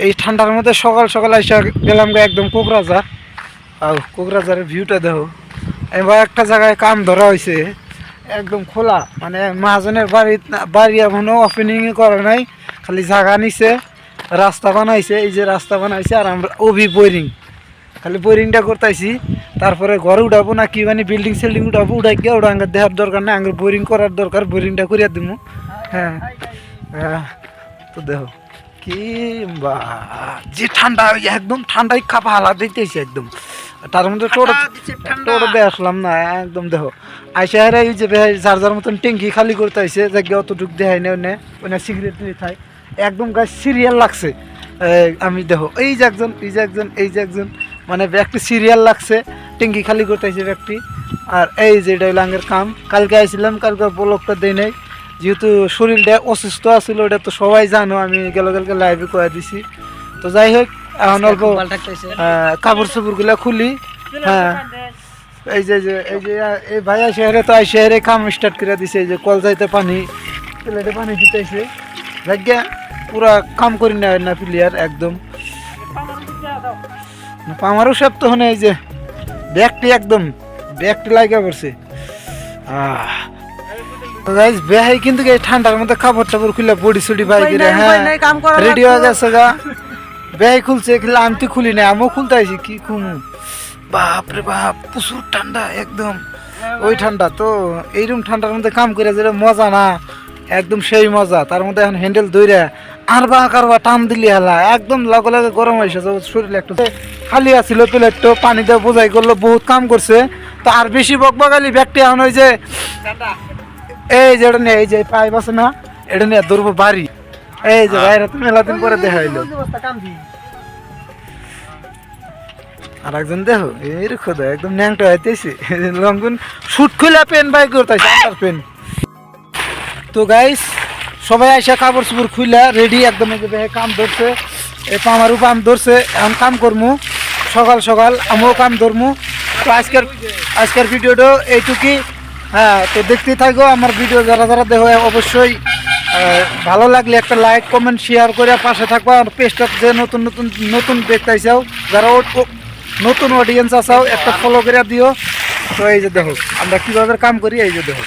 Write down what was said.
এই ঠান্ডার মধ্যে সকাল সকাল এসে গেলাম একদম কোকরাঝার। আর কোকরাঝারের ভিউটা দেখো। এবার একটা জায়গায় কাম ধরা হয়েছে একদম খোলা, মানে মহাজনের বাড়ি এখনও ওপেনিং করা নাই, খালি জায়গা নিছে, রাস্তা বানাইছে, এই যে রাস্তা বানাইছে। আর আমরা বোরিং খালি বোরিংটা করতেছি, তারপরে ঘরে উঠাবো না কি মানে বিল্ডিং সিল্ডিং উঠাবো, উঠাই গিয়ে ওটা আঙ্গার দেওয়ার দরকার নেই, আঙ্গার বোরিং করার দরকার, বোরিংটা করিয়া দিব। হ্যাঁ হ্যাঁ, তো দেখো কি যে ঠান্ডা, একদম ঠান্ডায় খাপা হালা দিতেছি একদম। তার মধ্যে টোটো দিয়ে আসলাম না একদম। দেখো আইসা হেরা এই যে যার যার মতন ট্যাঙ্কি খালি করতে আইসে, জায়গা অতটুক দেখাই না ওনে সিগারেট নিয়ে খাই, একদম গাছ সিরিয়াল লাগছে। আমি দেখো এই যে একজন, এই যে একজন, এই যে একজন, মানে ব্যক্তি সিরিয়াল লাগছে, ট্যাঙ্কি খালি করতে আইসে ব্যক্তি। আর এই যে এটা লাঙ্গের কাম, কালকে আইছিলাম, কালকে ব্লকটা দেই নাই, যেহেতু শরীরটা অসুস্থ আছিল, ওটা তো সবাই জানো, আমি কালকে লাইভে কয়ে দিছি। তো যাই হোক এখন অল্প কাপড় চোপড়গুলো খুলি। হ্যাঁ এই যে এই যে এই ভাইয়া শহরে তো শহরে কাম স্টার্ট করে দিছে, এই যে কল যাইতে পানি, প্লেটে পানি দিতেছে, ভাগ্যা পুরা কাম করি না প্লেয়ার একদম। আমারও সব তো এই যে ব্যাগটি একদম ব্যাগটি লাগা পড়ছে। বেহাই কিন্তু এই ঠান্ডার মধ্যে কাপড় টাপড় খুলে বডি সুডি বাই করে হ্যাঁ রেডি হয়ে গেছে গা। বেহাই খুলছে, আমি তো খুলি না, আমিও খুলতে আইছি কি খুমু। বাপরে বাপ প্রচুর ঠান্ডা একদম, ওই ঠান্ডা তো এইরকম ঠান্ডার মধ্যে কাম করে যেটা মজা না একদম সেই মজা। তার মধ্যে এখন হ্যান্ডেল ধরে আরবা কারবা টান দিলি হেলা একদম লগে লগে গরম হয়েছে শরীরে। একটু খালি আছিল প্লেট, তো পানি দিয়ে বোঝাই করলো, বহুত কাম করছে। তো আর বেশি বকবকালি ব্যাগটি এখন ওই যে এই যে এটা নিয়ে, এই যে পাইপ আছে না, এটা নিয়ে ধরবো বাড়ি। এই যে বাইরে তো মেলা দিন পরে দেখা হইলো। আর একজন দেখো এই খোদা একদম ন্যাংটা হইতেছে, লঙ্ঘন শুট খুলে পেন বাই করতেছে আন্ডার পেন। তো গাইস সবাই আইসা কাপড় চোপড় খুলে রেডি একদম, কাম ধরছে, এই পামারও কাম ধরছে, এখন কাম করমু সকাল সকাল, আমিও কাম ধরমু। তো আজকের ভিডিওটা এইটুকুই। হ্যাঁ, তো দেখতেই থাকো আমার ভিডিও, যারা যারা দেখো অবশ্যই ভালো লাগলে একটা লাইক কমেন্ট শেয়ার করে পাশে থাকবো। আর পেজটা যে নতুন নতুন নতুন দেখতে চাও, যারা নতুন অডিয়েন্স আসাও একটা ফলো করে দিও। তো এই যে দেখো আমরা কীভাবে কাম করি, এই যে দেখো।